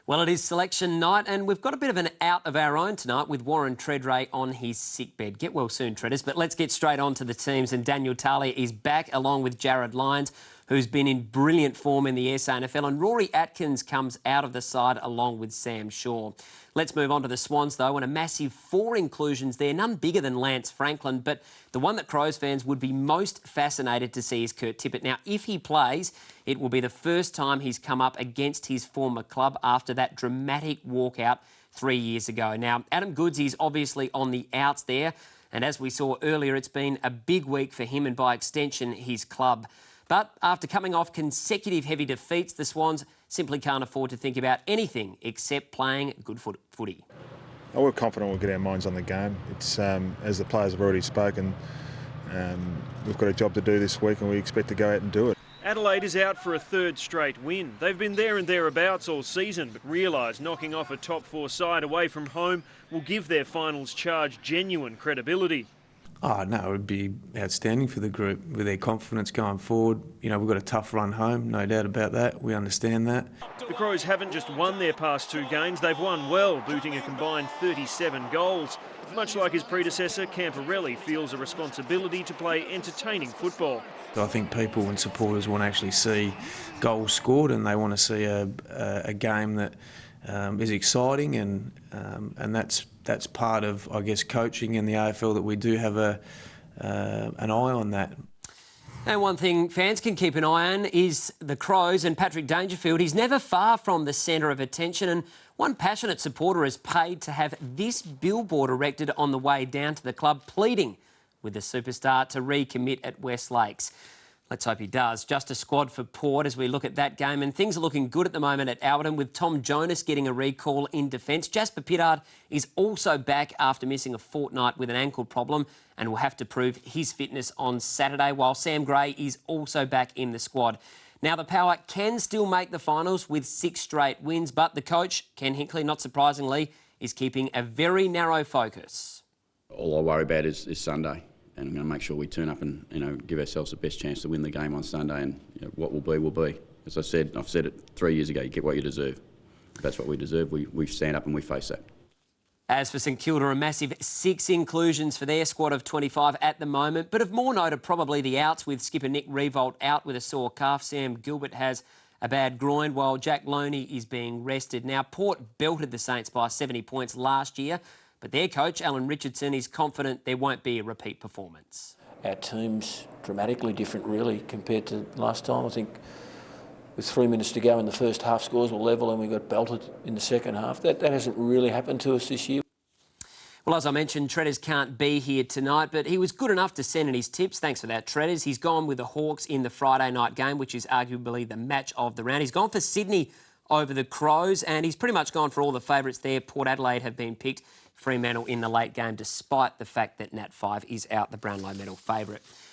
Well, it is selection night and we've got a bit of an out of our own tonight with Warren Tredrea on his sick bed. Get well soon, Treaders, but let's get straight on to the teams. And Daniel Talia is back along with Jared Lyons, who's been in brilliant form in the SANFL, and Rory Atkins comes out of the side along with Sam Shaw. Let's move on to the Swans, though, and a massive 4 inclusions there, none bigger than Lance Franklin, but the one that Crows fans would be most fascinated to see is Kurt Tippett. Now, if he plays, it will be the first time he's come up against his former club after that dramatic walkout 3 years ago. Now, Adam Goods is obviously on the outs there, and as we saw earlier, it's been a big week for him and, by extension, his club. But after coming off consecutive heavy defeats, the Swans simply can't afford to think about anything except playing good footy. Oh, we're confident we'll get our minds on the game. It's as the players have already spoken, we've got a job to do this week and we expect to go out and do it. Adelaide is out for a 3rd straight win. They've been there and thereabouts all season, but realise knocking off a top 4 side away from home will give their finals charge genuine credibility. Oh, no, it would be outstanding for the group with their confidence going forward. You know, we've got a tough run home, no doubt about that. We understand that. The Crows haven't just won their past 2 games, they've won well, booting a combined 37 goals. Much like his predecessor, Camporelli feels a responsibility to play entertaining football. I think people and supporters want to actually see goals scored, and they want to see a game that is exciting, and that's part of, I guess, coaching in the AFL, that we do have an eye on that. And one thing fans can keep an eye on is the Crows and Patrick Dangerfield. He's never far from the centre of attention, and one passionate supporter has paid to have this billboard erected on the way down to the club, pleading with the superstar to recommit at West Lakes. Let's hope he does. Just a squad for Port as we look at that game, and things are looking good at the moment at Alberton with Tom Jonas getting a recall in defence. Jasper Pittard is also back after missing a fortnight with an ankle problem and will have to prove his fitness on Saturday, while Sam Gray is also back in the squad. Now, the Power can still make the finals with 6 straight wins, but the coach, Ken Hinkley, not surprisingly, is keeping a very narrow focus. All I worry about is Sunday. And I'm going to make sure we turn up and give ourselves the best chance to win the game on Sunday. And what will be, will be. As I said, I've said it 3 years ago, you get what you deserve. If that's what we deserve, we stand up and we face that. As for St Kilda, a massive 6 inclusions for their squad of 25 at the moment. But of more note are probably the outs, with skipper Nick Revolt out with a sore calf. Sam Gilbert has a bad groin, while Jack Loney is being rested. Now, Port belted the Saints by 70 points last year, but their coach, Alan Richardson, is confident there won't be a repeat performance. Our team's dramatically different, really, compared to last time. I think with 3 minutes to go in the first half, scores were level and we got belted in the second half. That hasn't really happened to us this year. Well, as I mentioned, Treaders can't be here tonight, but he was good enough to send in his tips. Thanks for that, Treaders. He's gone with the Hawks in the Friday night game, which is arguably the match of the round. He's gone for Sydney over the Crows, and he's pretty much gone for all the favourites there. Port Adelaide have been picked. Fremantle in the late game, despite the fact that Nat 5 is out, the Brownlow medal favourite.